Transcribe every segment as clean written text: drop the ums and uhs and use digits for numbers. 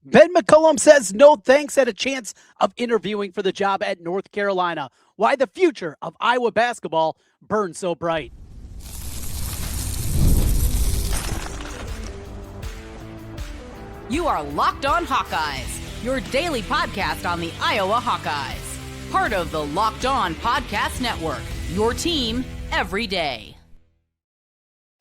Ben McCollum says no thanks at a chance of interviewing for the job at North Carolina. Why the future of Iowa basketball burns so bright. You are Locked On Hawkeyes, your daily podcast on the Iowa Hawkeyes. Part of the Locked On Podcast Network, your team every day.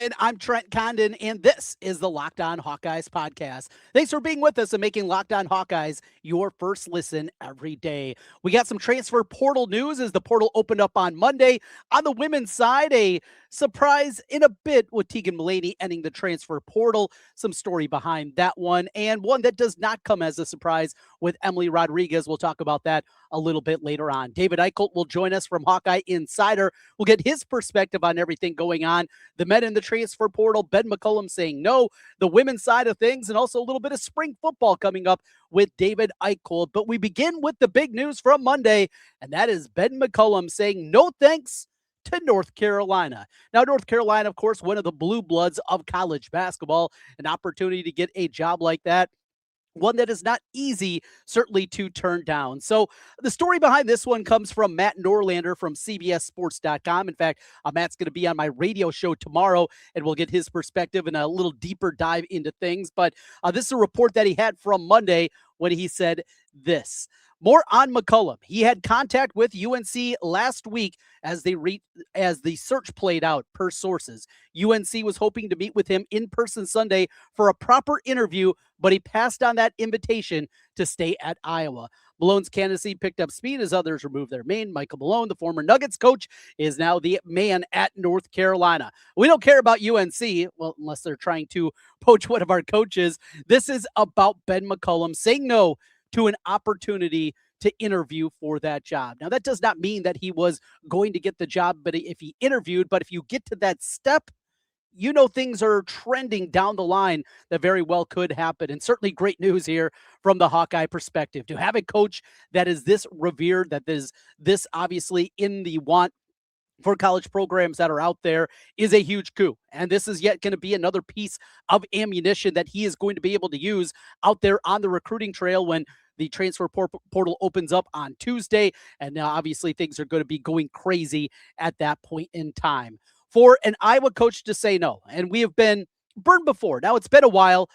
And I'm Trent Condon, and this is the Locked On Hawkeyes podcast. Thanks for being with us and making Locked On Hawkeyes your first listen every day. We got some transfer portal news as the portal opened up on Monday. On the women's side, a surprise in a bit with Tegan Mulaney ending the transfer portal. Some story behind that one, and one that does not come as a surprise with Emily Rodriguez. We'll talk about that a little bit later on. David Eickholt will join us from Hawkeye Insider. We'll get his perspective on everything going on. The men in the transfer portal, Ben McCollum saying no, the women's side of things, and also a little bit of spring football coming up with David Eickholt. But we begin with the big news from Monday, and that is Ben McCollum saying no thanks to North Carolina. Now, North Carolina, of course, one of the blue bloods of college basketball, an opportunity to get a job like that. One that is not easy, certainly, to turn down. So the story behind this one comes from Matt Norlander from CBSSports.com. In fact, Matt's going to be on my radio show tomorrow, and we'll get his perspective and a little deeper dive into things. But this is a report that he had from Monday when he said this. More on McCullum. He had contact with UNC last week as the search played out, per sources. UNC was hoping to meet with him in person Sunday for a proper interview, but he passed on that invitation to stay at Iowa. Malone's candidacy picked up speed as others removed their main. Michael Malone, the former Nuggets coach, is now the man at North Carolina. We don't care about UNC, well, unless they're trying to poach one of our coaches. This is about Ben McCollum saying no to an opportunity to interview for that job. Now, that does not mean that he was going to get the job, but if he interviewed, but if you get to that step, you know things are trending down the line that very well could happen. And certainly great news here from the Hawkeye perspective. To have a coach that is this revered, that is this obviously in the want for college programs that are out there is a huge coup. And this is yet going to be another piece of ammunition that he is going to be able to use out there on the recruiting trail when the transfer portal opens up on Tuesday. And now obviously things are going to be going crazy at that point in time. For an Iowa coach to say no, and we have been burned before. Now it's been a while,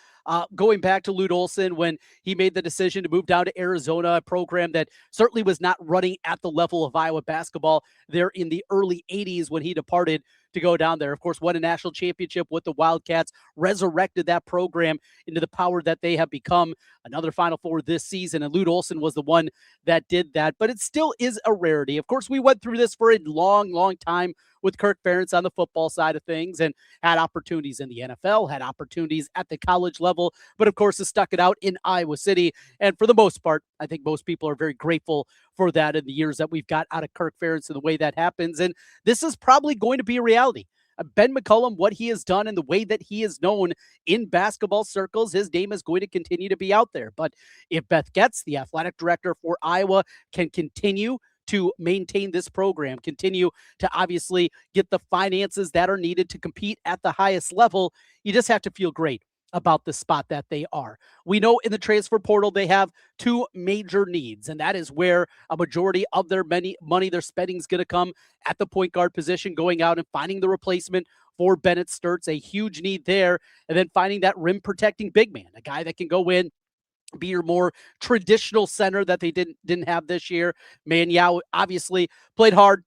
going back to Lute Olson when he made the decision to move down to Arizona, a program that certainly was not running at the level of Iowa basketball there in the early 80s when he departed to go down there. Of course, won a national championship with the Wildcats, resurrected that program into the power that they have become. Another Final Four this season, and Lute Olson was the one that did that, but it still is a rarity. Of course, we went through this for a long, long time with Kirk Ferentz on the football side of things and had opportunities in the NFL, had opportunities at the college level, but of course has stuck it out in Iowa City. And for the most part, I think most people are very grateful for that in the years that we've got out of Kirk Ferentz and the way that happens. And this is probably going to be a reality. Ben McCollum, what he has done and the way that he is known in basketball circles, his name is going to continue to be out there. But if Beth Getz, the athletic director for Iowa, can continue to maintain this program, continue to obviously get the finances that are needed to compete at the highest level, you just have to feel great about the spot that they are. We know in the transfer portal, they have two major needs, and that is where a majority of their money they're spending is going to come at the point guard position, going out and finding the replacement for Bennett Sturtz, a huge need there, and then finding that rim protecting big man, a guy that can go in, be your more traditional center that they didn't have this year. Man Yao obviously played hard,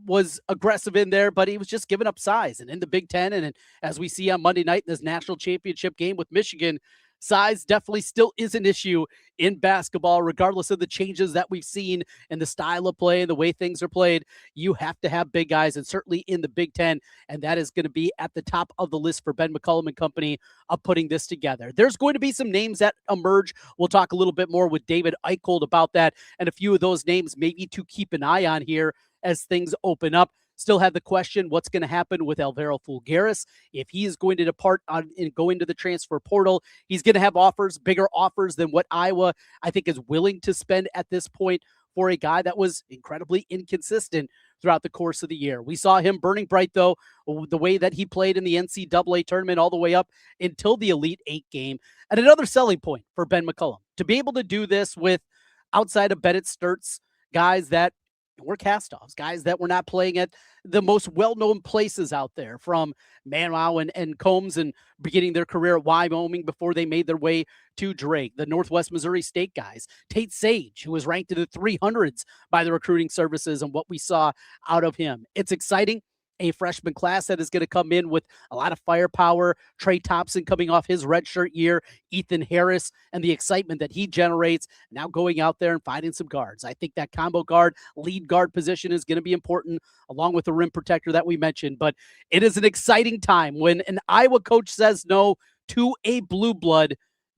was aggressive in there, but he was just giving up size. And in the Big Ten, and as we see on Monday night in this national championship game with Michigan, size definitely still is an issue in basketball, regardless of the changes that we've seen in the style of play and the way things are played. You have to have big guys, and certainly in the Big Ten, and that is going to be at the top of the list for Ben McCollum and company of putting this together. There's going to be some names that emerge. We'll talk a little bit more with David Eickholt about that, and a few of those names maybe to keep an eye on here as things open up. Still have the question, what's going to happen with Alvaro Fulgaris? If he is going to depart and go into the transfer portal, he's going to have offers, bigger offers than what Iowa, I think, is willing to spend at this point for a guy that was incredibly inconsistent throughout the course of the year. We saw him burning bright, though, the way that he played in the NCAA tournament all the way up until the Elite Eight game. And another selling point for Ben McCullum, to be able to do this with outside of Bennett Sturts, guys that were cast-offs, guys that were not playing at the most well-known places out there, from Manwau and Combs, and beginning their career at Wyoming before they made their way to Drake, the Northwest Missouri State guys, Tate Sage, who was ranked in the 300s by the recruiting services, and what we saw out of him. It's exciting. A freshman class that is going to come in with a lot of firepower. Trey Thompson coming off his redshirt year, Ethan Harris, and the excitement that he generates, now going out there and finding some guards. I think that combo guard, lead guard position is going to be important, along with the rim protector that we mentioned. But it is an exciting time when an Iowa coach says no to a blue blood.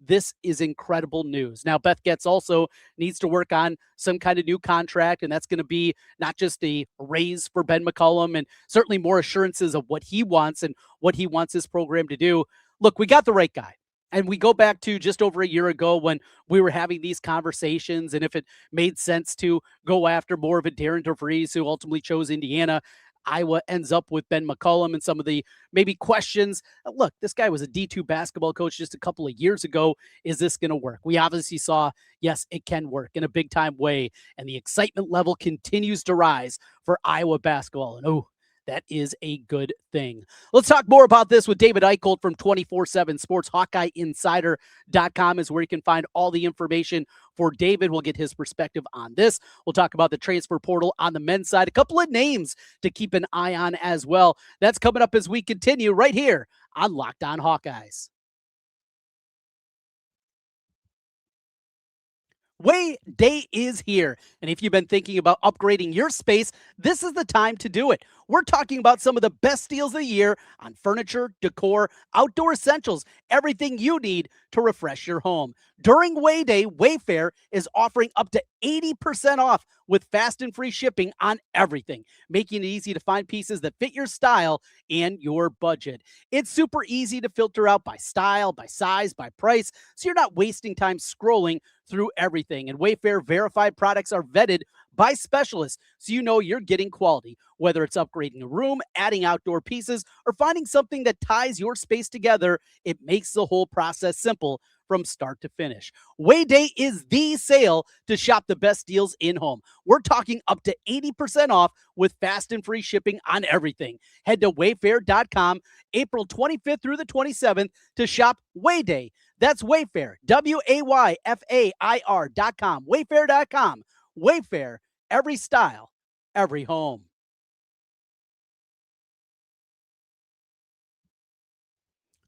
This is incredible news. Now, Beth Getz also needs to work on some kind of new contract, and that's going to be not just a raise for Ben McCollum, and certainly more assurances of what he wants and what he wants his program to do. Look, we got the right guy. And we go back to just over a year ago when we were having these conversations, and if it made sense to go after more of a Darren DeVries, who ultimately chose Indiana. Iowa ends up with Ben McCollum, and some of the maybe questions. Look, this guy was a D2 basketball coach just a couple of years ago. Is this going to work? We obviously saw, yes, it can work in a big time way. And the excitement level continues to rise for Iowa basketball. And that is a good thing. Let's talk more about this with David Eickholt from 24/7 Sports. HawkeyeInsider.com is where you can find all the information for David. We'll get his perspective on this. We'll talk about the transfer portal on the men's side. A couple of names to keep an eye on as well. That's coming up as we continue right here on Locked On Hawkeyes. Way Day is here, and if you've been thinking about upgrading your space, this is the time to do it. We're talking about some of the best deals of the year on furniture, decor, outdoor essentials, everything you need to refresh your home. During Way Day, Wayfair is offering up to 80% off with fast and free shipping on everything, making it easy to find pieces that fit your style and your budget. It's super easy to filter out by style, by size, by price, so you're not wasting time scrolling through everything. And Wayfair verified products are vetted by specialists, so you know you're getting quality. Whether it's upgrading a room, adding outdoor pieces, or finding something that ties your space together, it makes the whole process simple from start to finish. Way Day is the sale to shop the best deals in home. We're talking up to 80% off with fast and free shipping on everything. Head to wayfair.com April 25th through the 27th to shop Way Day. That's Wayfair, WAYFAIR.com, Wayfair.com. Wayfair, every style, every home.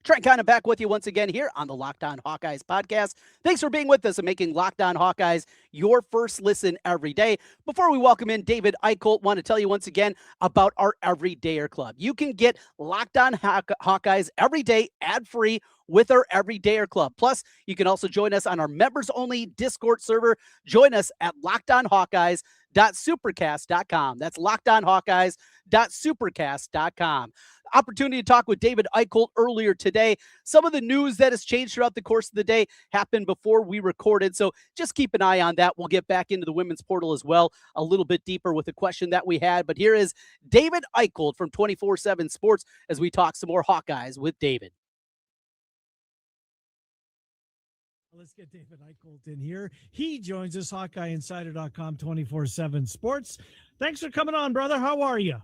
Trent Condon back with you once again here on the Locked On Hawkeyes podcast. Thanks for being with us and making Locked On Hawkeyes your first listen every day. Before we welcome in David Eickholt, want to tell you once again about our Everydayer Club. You can get Locked On Hawkeyes every day ad-free with our Everydayer Club. Plus, you can also join us on our members-only Discord server. Join us at LockedOnHawkeyes.supercast.com. That's LockedOnHawkeyes.supercast.com. Opportunity to talk with David Eickholt earlier today. Some of the news that has changed throughout the course of the day happened before we recorded, so just keep an eye on that. We'll get back into the women's portal as well a little bit deeper with the question that we had. But here is David Eickholt from 24/7 Sports as we talk some more Hawkeyes with David. Let's get David Eickholt in here. He joins us, HawkeyeInsider.com, 24/7 Sports. Thanks for coming on, brother. How are you?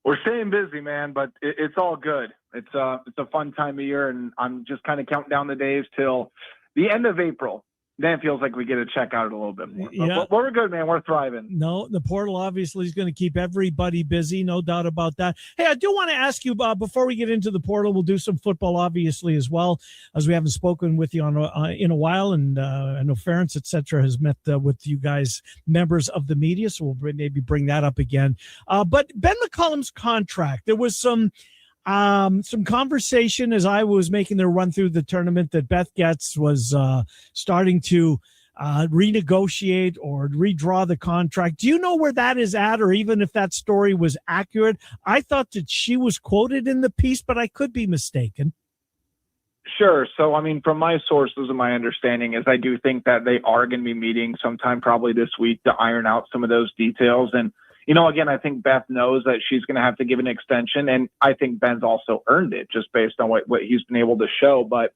We're staying busy, man, but it's all good. It's a fun time of year, and I'm just kind of counting down the days till the end of April. Then it feels like we get to check out a little bit more. Yeah. But we're good, man. We're thriving. No, the portal obviously is going to keep everybody busy, no doubt about that. Hey, I do want to ask you, before we get into the portal, we'll do some football, obviously, as well, as we haven't spoken with you in a while, and I know Ferentz, et cetera, has met with you guys, members of the media, so we'll maybe bring that up again. But Ben McCollum's contract, there was some conversation as I was making the run through the tournament that Beth Getz was starting to renegotiate or redraw the contract. Do you know where that is at, or even if that story was accurate? I thought that she was quoted in the piece, but I could be mistaken. Sure. So, I mean, from my sources and my understanding is I do think that they are going to be meeting sometime probably this week to iron out some of those details. And again, I think Beth knows that she's going to have to give an extension, and I think Ben's also earned it just based on what he's been able to show. But,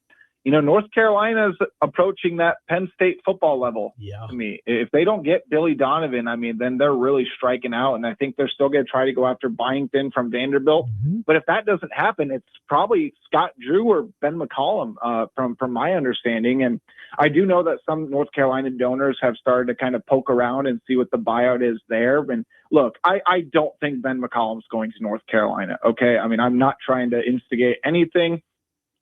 North Carolina's approaching that Penn State football level. Yeah. To me, if they don't get Billy Donovan, then they're really striking out, and I think they're still going to try to go after Byington from Vanderbilt. Mm-hmm. But if that doesn't happen, it's probably Scott Drew or Ben McCollum, from my understanding. And I do know that some North Carolina donors have started to kind of poke around and see what the buyout is there. And look, I don't think Ben McCollum's going to North Carolina. Okay. I'm not trying to instigate anything.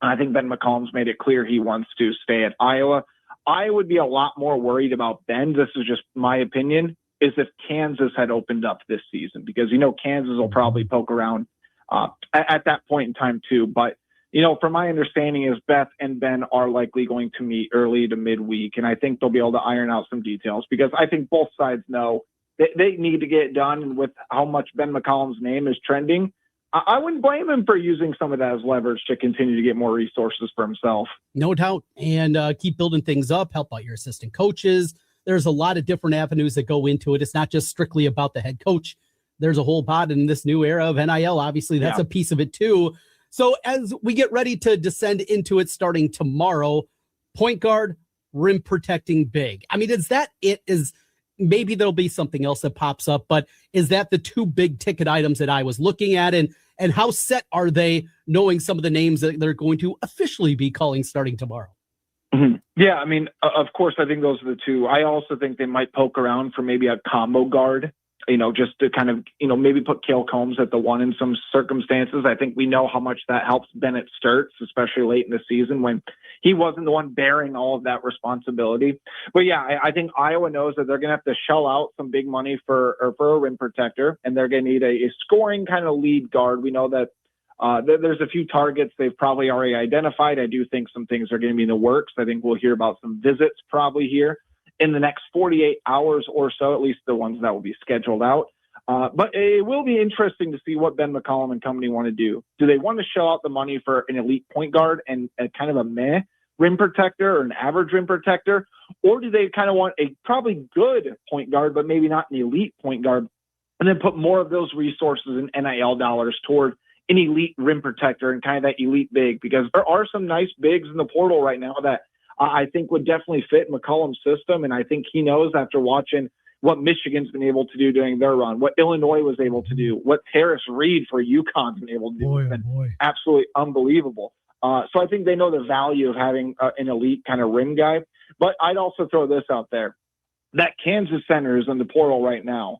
I think Ben McCollum's made it clear he wants to stay at Iowa. I would be a lot more worried about Ben. This is just my opinion, is if Kansas had opened up this season, because, Kansas will probably poke around at that point in time too. But, from my understanding is Beth and Ben are likely going to meet early to midweek. And I think they'll be able to iron out some details, because I think both sides know they need to get it done. And with how much Ben McCollum's name is trending, I wouldn't blame him for using some of that as leverage to continue to get more resources for himself. No doubt. And keep building things up, help out your assistant coaches. There's a lot of different avenues that go into it. It's not just strictly about the head coach. There's a whole pot in this new era of NIL. Obviously, that's a piece of it too. So as we get ready to descend into it starting tomorrow, point guard, rim protecting big. Is that it? Maybe there'll be something else that pops up, but is that the two big ticket items that I was looking at? And how set are they, knowing some of the names that they're going to officially be calling starting tomorrow? Mm-hmm. Yeah, of course, I think those are the two. I also think they might poke around for maybe a combo guard, just to kind of, maybe put Cale Combs at the one in some circumstances. I think we know how much that helps Bennett Sturts, especially late in the season when he wasn't the one bearing all of that responsibility. But yeah, I think Iowa knows that they're going to have to shell out some big money for a rim protector, and they're going to need a scoring kind of lead guard. We know that there's a few targets they've probably already identified. I do think some things are going to be in the works. I think we'll hear about some visits probably here in the next 48 hours or so, at least the ones that will be scheduled out. But it will be interesting to see what Ben McCollum and company want to do. Do they want to shell out the money for an elite point guard and a kind of a meh rim protector or an average rim protector? Or do they kind of want a probably good point guard, but maybe not an elite point guard, and then put more of those resources and NIL dollars toward an elite rim protector and kind of that elite big? Because there are some nice bigs in the portal right now that I think would definitely fit McCollum's system. And I think he knows, after watching what Michigan's been able to do during their run, what Illinois was able to do, what Harris Reed for UConn's been able to do, has been absolutely unbelievable. So I think they know the value of having an elite kind of rim guy. But I'd also throw this out there. That Kansas center is in the portal right now.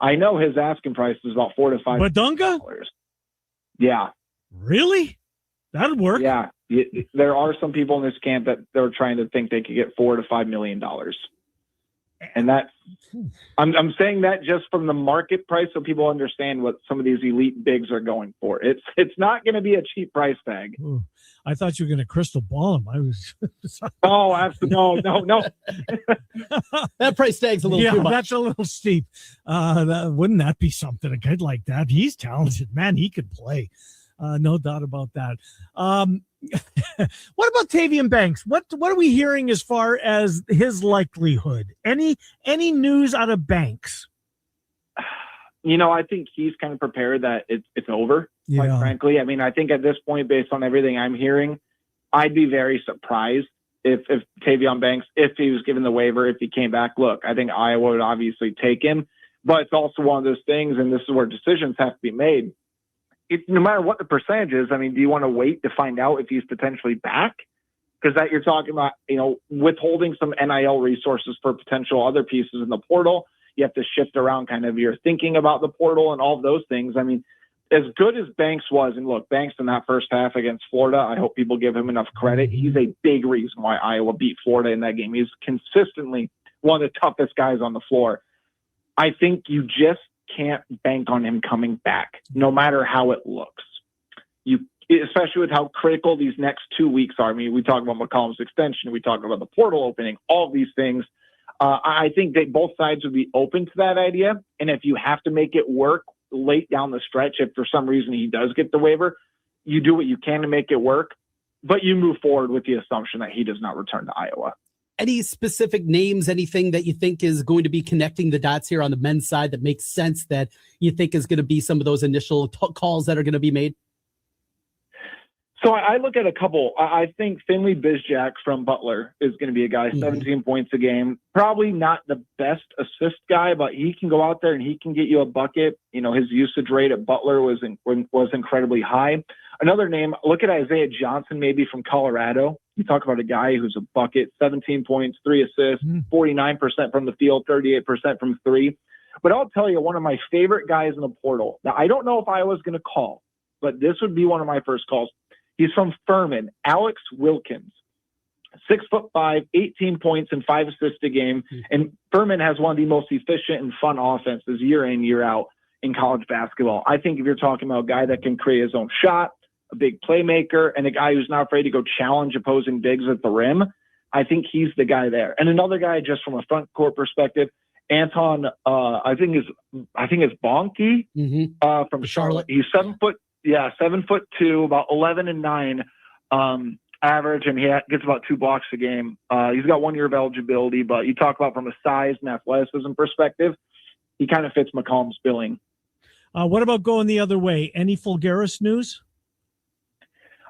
I know his asking price is about $4 to $5 Badunga? Yeah. Really? That'd work. Yeah. There are some people in this camp that they're trying to think they could get $4 to $5 million. And that, I'm saying that just from the market price, so people understand what some of these elite bigs are going for. It's not going to be a cheap price tag. Ooh, I thought you were going to crystal ball him. I was. Oh, absolutely. No. That price tag's a little too much. That's a little steep. Wouldn't that be something? A kid like that, he's talented, man. He could play. No doubt about that. What about Tavian Banks? What are we hearing as far as his likelihood? Any news out of Banks? I think he's kind of prepared that it's over, quite frankly. I think at this point, based on everything I'm hearing, I'd be very surprised if Tavian Banks, if he was given the waiver, if he came back. Look, I think Iowa would obviously take him, but it's also one of those things, and this is where decisions have to be made. No matter what the percentage is, do you want to wait to find out if he's potentially back? Because that you're talking about, withholding some NIL resources for potential other pieces in the portal. You have to shift around kind of your thinking about the portal and all of those things. As good as Banks was, and look, Banks in that first half against Florida, I hope people give him enough credit. He's a big reason why Iowa beat Florida in that game. He's consistently one of the toughest guys on the floor. I think you just can't bank on him coming back, no matter how it looks. Especially with how critical these next 2 weeks are. We talk about McCollum's extension, we talk about the portal opening, all of these things. I think that both sides would be open to that idea. And if you have to make it work late down the stretch, if for some reason he does get the waiver, you do what you can to make it work, but you move forward with the assumption that he does not return to Iowa. Any specific names, anything that you think is going to be connecting the dots here on the men's side that makes sense that you think is going to be some of those initial calls that are going to be made? So I look at a couple. I think Finley Bizjack from Butler is going to be a guy, 17 points a game. Probably not the best assist guy, but he can go out there and he can get you a bucket. His usage rate at Butler was incredibly high. Another name, look at Isaiah Johnson, maybe from Colorado. You talk about a guy who's a bucket, 17 points, 3 assists, 49% from the field, 38% from three. But I'll tell you, one of my favorite guys in the portal. Now, I don't know if Iowa's going to call, but this would be one of my first calls. He's from Furman, Alex Wilkins, 6'5", 18 points and 5 assists a game. And Furman has one of the most efficient and fun offenses year in, year out in college basketball. I think if you're talking about a guy that can create his own shot, a big playmaker, and a guy who's not afraid to go challenge opposing bigs at the rim, I think he's the guy there. And another guy, just from a front court perspective, Anton, I think it's Bonke from Charlotte. He's 7'2", about 11 and 9 average, and he gets about 2 blocks a game. He's got 1 year of eligibility, but you talk about from a size and athleticism perspective, he kind of fits McCollum's billing. What about going the other way? Any Fulgaris news?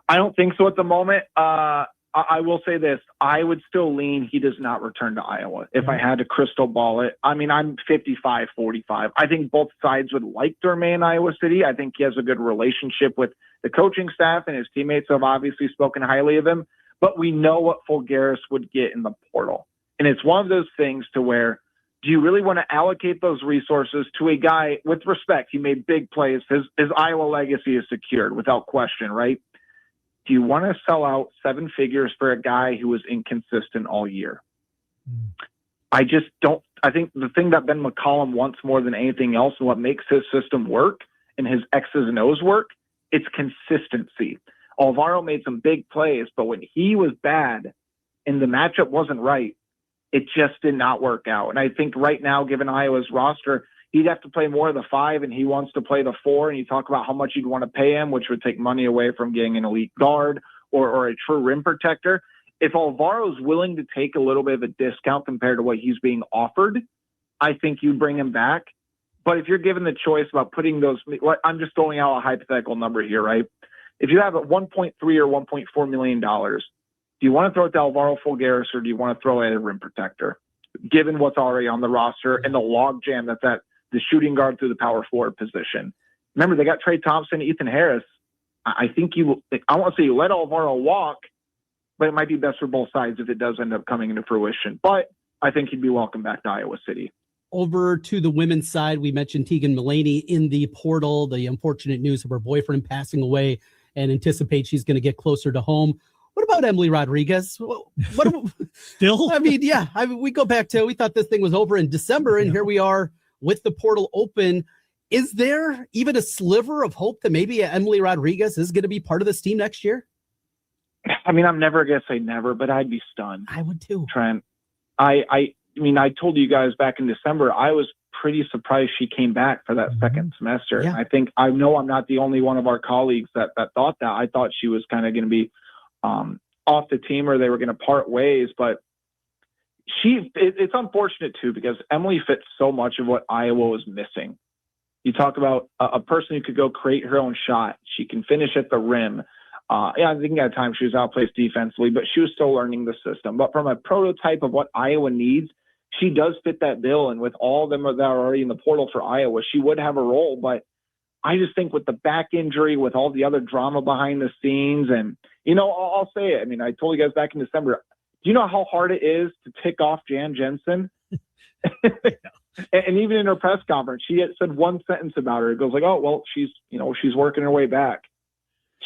I don't think so at the moment. I will say this. I would still lean he does not return to Iowa if I had to crystal ball it. I mean, I'm 55-45. I think both sides would like to remain in Iowa City. I think he has a good relationship with the coaching staff, and his teammates have obviously spoken highly of him. But we know what Fulgaris would get in the portal. And it's one of those things to where, do you really want to allocate those resources to a guy with respect? He made big plays. His Iowa legacy is secured without question, right? Do you want to sell out 7 figures for a guy who was inconsistent all year? I just don't. I think the thing that Ben McCollum wants more than anything else and what makes his system work and his X's and O's work, it's consistency. Alvaro made some big plays, but when he was bad and the matchup wasn't right, it just did not work out. And I think right now, given Iowa's roster, he'd have to play more of the 5, and he wants to play the 4. And you talk about how much you'd want to pay him, which would take money away from getting an elite guard or a true rim protector. If Alvaro's willing to take a little bit of a discount compared to what he's being offered, I think you bring him back. But if you're given the choice about putting those, I'm just throwing out a hypothetical number here, right? If you have a $1.3 or $1.4 million, do you want to throw it to Alvaro Fulgaris or do you want to throw it at a rim protector? Given what's already on the roster and the logjam that's at the shooting guard through the power forward position. Remember, they got Trey Thompson, Ethan Harris. I think I won't say you let Alvaro walk, but it might be best for both sides if it does end up coming into fruition. But I think he'd be welcome back to Iowa City. Over to the women's side, we mentioned Tegan Mulaney in the portal, the unfortunate news of her boyfriend passing away, and anticipate she's going to get closer to home. What about Emily Rodriguez? Still? I mean, we go back to, we thought this thing was over in December, and here we are with the portal open. Is there even a sliver of hope that maybe Emily Rodriguez is going to be part of this team next year? I mean, I'm never going to say never, but I'd be stunned. I would too. Trent, I mean, I told you guys back in December, I was pretty surprised she came back for that second semester. Yeah. I know I'm not the only one of our colleagues that thought that. I thought she was kind of going to be off the team or they were going to part ways, but it's unfortunate too, because Emily fits so much of what Iowa was missing. You talk about a person who could go create her own shot. She can finish at the rim. I think at times she was outplaced defensively, but she was still learning the system. But from a prototype of what Iowa needs, she does fit that bill. And with all of them that are already in the portal for Iowa, she would have a role. But I just think with the back injury, with all the other drama behind the scenes, and, I'll say it. I mean, I told you guys back in December, do you know how hard it is to tick off Jan Jensen? And even in her press conference, she had said one sentence about her. It goes like, oh, well, she's working her way back.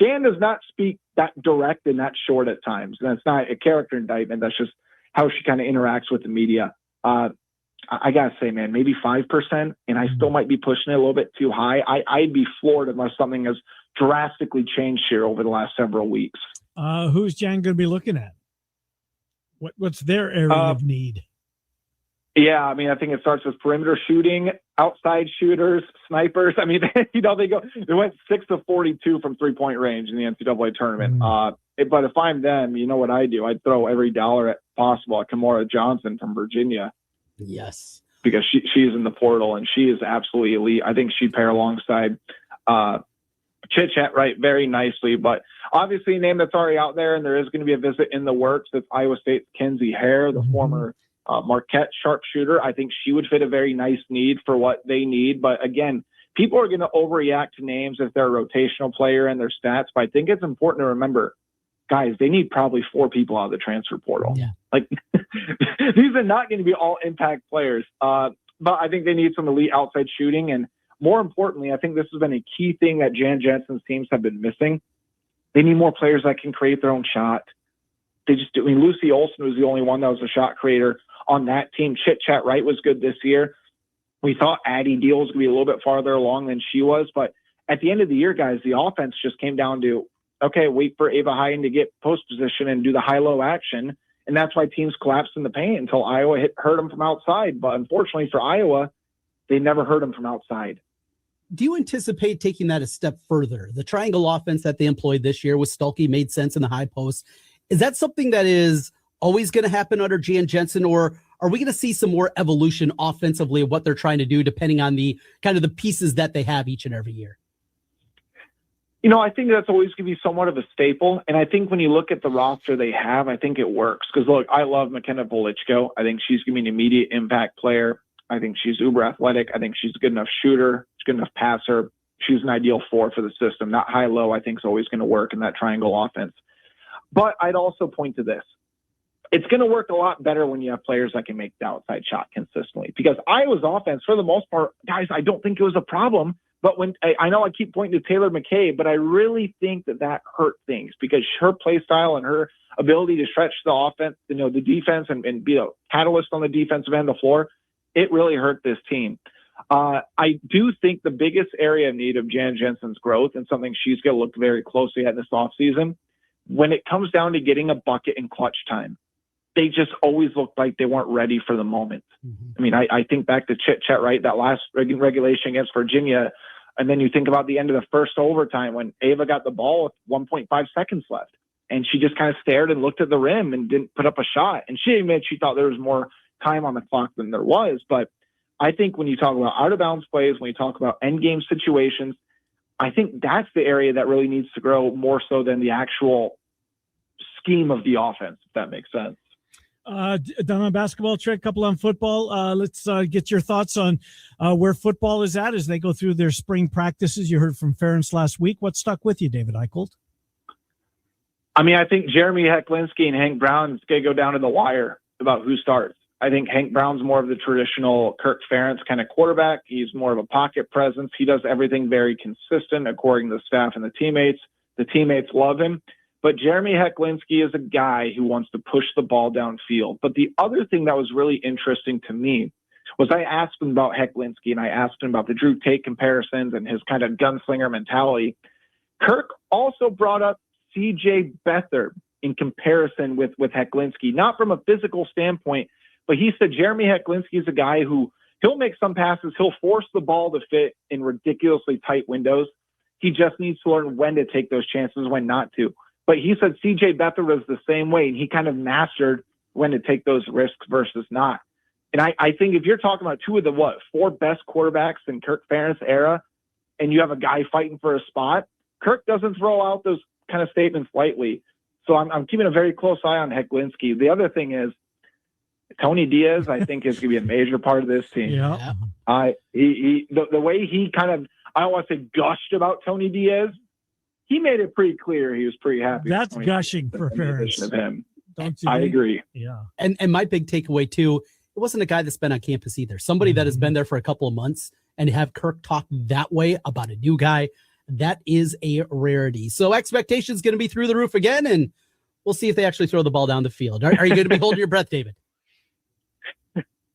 Jan does not speak that direct and that short at times. And that's not a character indictment. That's just how she kind of interacts with the media. I got to say, man, maybe 5%, and I still might be pushing it a little bit too high. I'd be floored unless something has drastically changed here over the last several weeks. Who's Jan going to be looking at? What's their area of need? Yeah, I mean, I think it starts with perimeter shooting, outside shooters, snipers. I mean, they went 6 of 42 from 3-point range in the NCAA tournament. But if I'm them, you know what I do? I'd throw every dollar possible at Kamora Johnson from Virginia. Yes. Because she's in the portal and she is absolutely elite. I think she'd pair alongside Chit Chat right very nicely. But obviously a name that's already out there, and there is going to be a visit in the works. That's Iowa State's Kenzie Hare, the former Marquette sharpshooter. I think she would fit a very nice need for what they need. But again, people are going to overreact to names if they're a rotational player and their stats. But I think it's important to remember, guys, they need probably 4 people out of the transfer portal. Yeah. Like these are not going to be all impact players. But I think they need some elite outside shooting. And more importantly, I think this has been a key thing that Jan Jensen's teams have been missing. They need more players that can create their own shot. They just do. I mean, Lucy Olson was the only one that was a shot creator on that team. Chit Chat Wright was good this year. We thought Addie Deal was going to be a little bit farther along than she was. But at the end of the year, guys, the offense just came down to, okay, wait for Ava Hyen to get post position and do the high-low action. And that's why teams collapsed in the paint until Iowa hurt them from outside. But unfortunately for Iowa, they never hurt them from outside. Do you anticipate taking that a step further? The triangle offense that they employed this year with Stuelke made sense in the high post. Is that something that is always going to happen under Jan Jensen, or are we going to see some more evolution offensively of what they're trying to do depending on the kind of the pieces that they have each and every year? You know, I think that's always going to be somewhat of a staple. And I think when you look at the roster they have, I think it works. Because, look, I love McKenna Velichko. I think she's going to be an immediate impact player. I think she's uber athletic. I think she's a good enough shooter. She's a good enough passer. She's an ideal 4 for the system. Not high-low, I think, is always going to work in that triangle offense. But I'd also point to this. It's going to work a lot better when you have players that can make the outside shot consistently. Because Iowa's offense, for the most part, guys, I don't think it was a problem. But when I know I keep pointing to Taylor McKay, but I really think that hurt things because her play style and her ability to stretch the offense, you know, the defense and be a catalyst on the defensive end of the floor, it really hurt this team. I do think the biggest area of need of Jan Jensen's growth and something she's going to look very closely at this offseason, when it comes down to getting a bucket in clutch time, they just always looked like they weren't ready for the moment. I mean, I think back to Chit Chat, right? That last regulation against Virginia. And then you think about the end of the first overtime when Ava got the ball with 1.5 seconds left. And she just kind of stared and looked at the rim and didn't put up a shot. And she admitted she thought there was more time on the clock than there was. But I think when you talk about out of bounds plays, when you talk about end game situations, I think that's the area that really needs to grow more so than the actual scheme of the offense, if that makes sense. Done on basketball, Trent, couple on football. Let's get your thoughts on where football is at as they go through their spring practices. You heard from Ferentz last week. What stuck with you, David Eickholt? I mean, I think Jeremy Hecklinski and Hank Brown is going to go down to the wire about who starts. I think Hank Brown's more of the traditional Kirk Ferentz kind of quarterback. He's more of a pocket presence. He does everything very consistent according to the staff and the teammates. The teammates love him. But Jeremy Hecklinski is a guy who wants to push the ball downfield. But the other thing that was really interesting to me was I asked him about Hecklinski and I asked him about the Drew Tate comparisons and his kind of gunslinger mentality. Kirk also brought up C.J. Beathard in comparison with Hecklinski, not from a physical standpoint, but he said Jeremy Hecklinski is a guy who he'll make some passes. He'll force the ball to fit in ridiculously tight windows. He just needs to learn when to take those chances, when not to. But he said C.J. Beathard was the same way, and he kind of mastered when to take those risks versus not. And I think if you're talking about 2 of the, 4 best quarterbacks in Kirk Ferentz era, and you have a guy fighting for a spot, Kirk doesn't throw out those kind of statements lightly. So I'm keeping a very close eye on Hecklinski. The other thing is Tony Diaz, I think, is going to be a major part of this team. Yeah. The way he kind of, I don't want to say gushed about Tony Diaz, he made it pretty clear he was pretty happy. That's gushing for Ferentz. Of him. Don't you? I agree. Yeah. And my big takeaway too, it wasn't a guy that's been on campus either. Somebody that has been there for a couple of months and have Kirk talk that way about a new guy, that is a rarity. So expectations going to be through the roof again, and we'll see if they actually throw the ball down the field. Are you going to be holding your breath, David?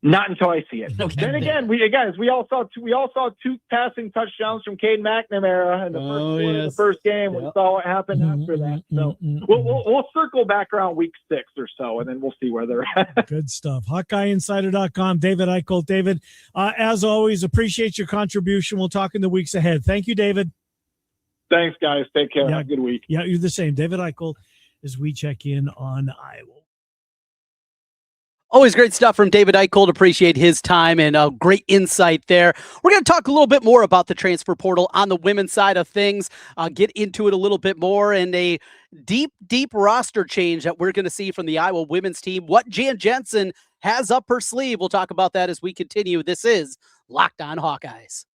Not until I see it. Okay. Then again, we all saw 2 passing touchdowns from Cade McNamara in the first game. Yep. We saw what happened after that. So we'll circle back around week 6 or so, and then we'll see where they're at. Good stuff. HawkeyeInsider.com. David Eickholt. David, as always, appreciate your contribution. We'll talk in the weeks ahead. Thank you, David. Thanks, guys. Take care. Yeah. Have a good week. Yeah, you're the same. David Eickholt, as we check in on Iowa. Always great stuff from David Eickholt. Appreciate his time and great insight there. We're going to talk a little bit more about the transfer portal on the women's side of things, get into it a little bit more, and a deep roster change that we're going to see from the Iowa women's team. What Jan Jensen has up her sleeve. We'll talk about that as we continue. This is Locked On Hawkeyes.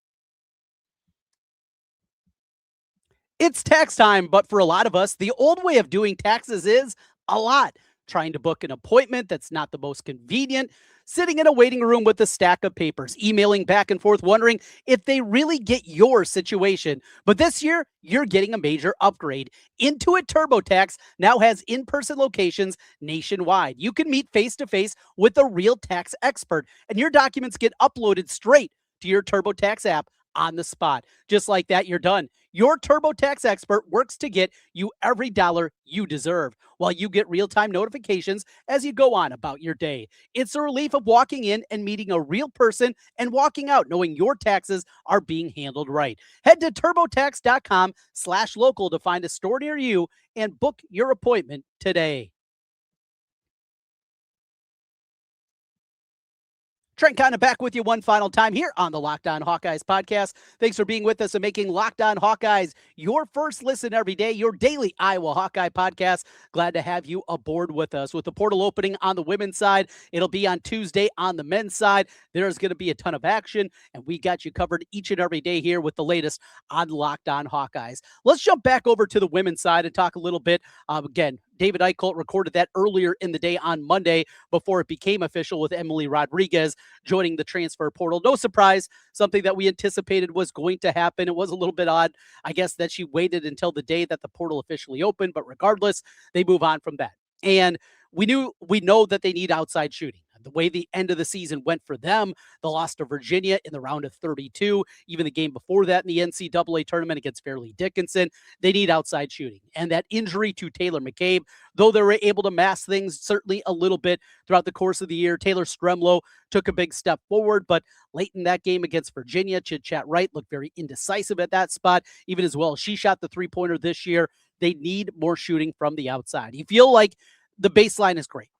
It's tax time, but for a lot of us, the old way of doing taxes is a lot. Trying to book an appointment that's not the most convenient, sitting in a waiting room with a stack of papers, emailing back and forth, wondering if they really get your situation. But this year, you're getting a major upgrade. Intuit TurboTax now has in-person locations nationwide. You can meet face-to-face with a real tax expert, and your documents get uploaded straight to your TurboTax app on the spot. Just like that, you're done. Your TurboTax expert works to get you every dollar you deserve, while you get real-time notifications as you go on about your day. It's a relief of walking in and meeting a real person and walking out knowing your taxes are being handled right. Head to turbotax.com/local to find a store near you and book your appointment today. Trent Condon back with you one final time here on the Locked On Hawkeyes podcast. Thanks for being with us and making Locked On Hawkeyes your first listen every day, your daily Iowa Hawkeye podcast. Glad to have you aboard with us. With the portal opening on the women's side, it'll be on Tuesday on the men's side. There's going to be a ton of action, and we got you covered each and every day here with the latest on Locked On Hawkeyes. Let's jump back over to the women's side and talk a little bit. Again, David Eickholt recorded that earlier in the day on Monday before it became official, with Emily Rodriguez joining the transfer portal. No surprise, something that we anticipated was going to happen. It was a little bit odd, I guess, that she waited until the day that the portal officially opened, but regardless, they move on from that. And we know that they need outside shooting. The way the end of the season went for them, the loss to Virginia in the round of 32, even the game before that in the NCAA tournament against Fairleigh Dickinson, they need outside shooting. And that injury to Taylor McCabe, though they were able to mask things certainly a little bit throughout the course of the year, Taylor Stremlow took a big step forward, but late in that game against Virginia, Chit-Chat Wright looked very indecisive at that spot, even as well. She shot the three-pointer this year. They need more shooting from the outside. You feel like the baseline is great.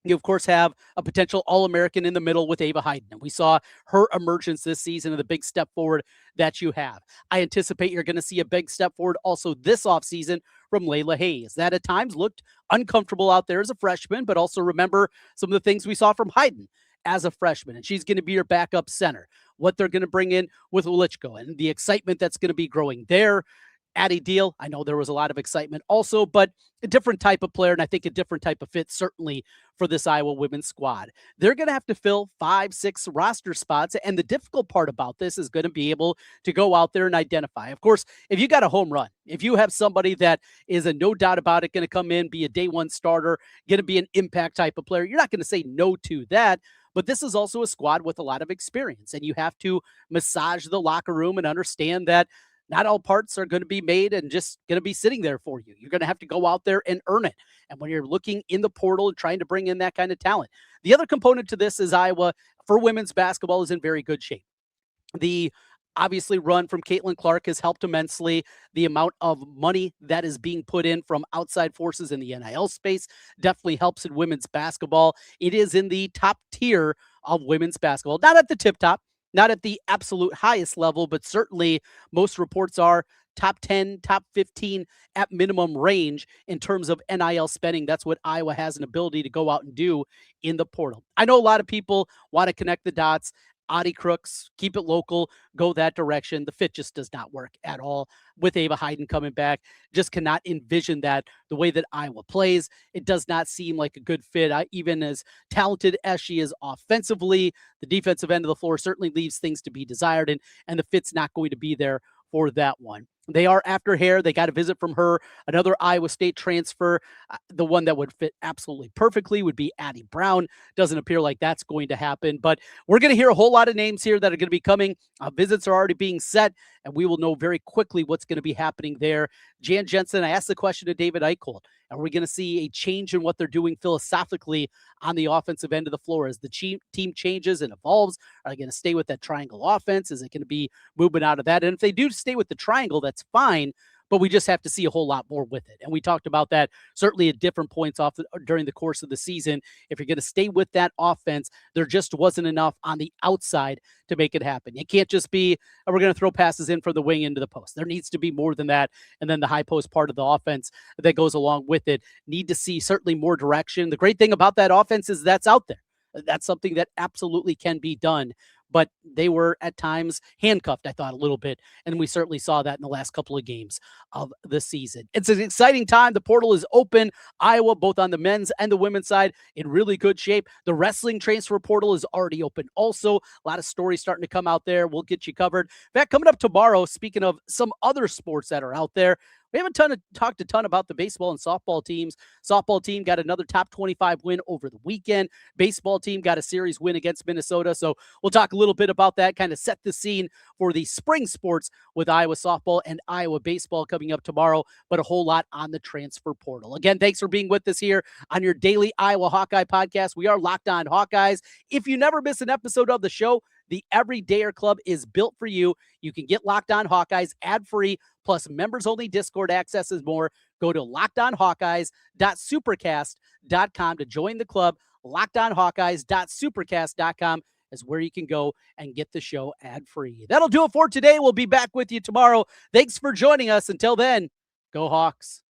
You, of course, have a potential All-American in the middle with Ava Hayden. And we saw her emergence this season and the big step forward that you have. I anticipate you're going to see a big step forward also this offseason from Layla Hayes. That at times looked uncomfortable out there as a freshman, but also remember some of the things we saw from Hayden as a freshman. And she's going to be your backup center. What they're going to bring in with Wilichko and the excitement that's going to be growing there. Addie Deal, I know there was a lot of excitement also, but a different type of player, and I think a different type of fit certainly for this Iowa women's squad. They're going to have to fill 5-6 roster spots, and the difficult part about this is going to be able to go out there and identify. Of course, if you got a home run, if you have somebody that is a no doubt about it going to come in, be a day one starter, going to be an impact type of player, you're not going to say no to that. But this is also a squad with a lot of experience, and you have to massage the locker room and understand that not all parts are going to be made and just going to be sitting there for you. You're going to have to go out there and earn it. And when you're looking in the portal and trying to bring in that kind of talent, the other component to this is Iowa for women's basketball is in very good shape. The obviously run from Caitlin Clark has helped immensely. The amount of money that is being put in from outside forces in the NIL space definitely helps in women's basketball. It is in the top tier of women's basketball, not at the tip top, not at the absolute highest level, but certainly most reports are top 10, top 15 at minimum range in terms of NIL spending. That's what Iowa has an ability to go out and do in the portal. I know a lot of people want to connect the dots. Audie Crooks, keep it local, go that direction. The fit just does not work at all with Ava Hayden coming back. Just cannot envision that the way that Iowa plays. It does not seem like a good fit. Even as talented as she is offensively, the defensive end of the floor certainly leaves things to be desired, and the fit's not going to be there for that one. They are after Hare. They got a visit from her, another Iowa State transfer. The one that would fit absolutely perfectly would be Addie Brown. Doesn't appear like that's going to happen, but we're going to hear a whole lot of names here that are going to be coming. Visits are already being set, and we will know very quickly what's going to be happening there. Jan Jensen, I asked the question to David Eickholt. Are we going to see a change in what they're doing philosophically on the offensive end of the floor as the team changes and evolves? Are they going to stay with that triangle offense? Is it going to be moving out of that? And if they do stay with the triangle, that's fine. but we just have to see a whole lot more with it. And we talked about that certainly at different points during the course of the season. If you're going to stay with that offense, there just wasn't enough on the outside to make it happen. It can't just be, we're going to throw passes in from the wing into the post. There needs to be more than that. And then the high post part of the offense that goes along with it. Need to see certainly more direction. The great thing about that offense is that's out there. That's something that absolutely can be done. But they were at times handcuffed, I thought, a little bit. And we certainly saw that in the last couple of games of the season. It's an exciting time. The portal is open. Iowa, both on the men's and the women's side, in really good shape. The wrestling transfer portal is already open also. A lot of stories starting to come out there. We'll get you covered. In fact, coming up tomorrow, speaking of some other sports that are out there, we haven't talked a ton about the baseball and softball teams. Softball team got another top 25 win over the weekend. Baseball team got a series win against Minnesota. So we'll talk a little bit about that, kind of set the scene for the spring sports with Iowa softball and Iowa baseball coming up tomorrow, but a whole lot on the transfer portal. Again, thanks for being with us here on your daily Iowa Hawkeye podcast. We are Locked On Hawkeyes. If you never miss an episode of the show, the Everydayer Club is built for you. You can get Locked On Hawkeyes ad-free, plus members-only Discord access and more. Go to lockedonhawkeyes.supercast.com to join the club. lockedonhawkeyes.supercast.com is where you can go and get the show ad-free. That'll do it for today. We'll be back with you tomorrow. Thanks for joining us. Until then, go Hawks.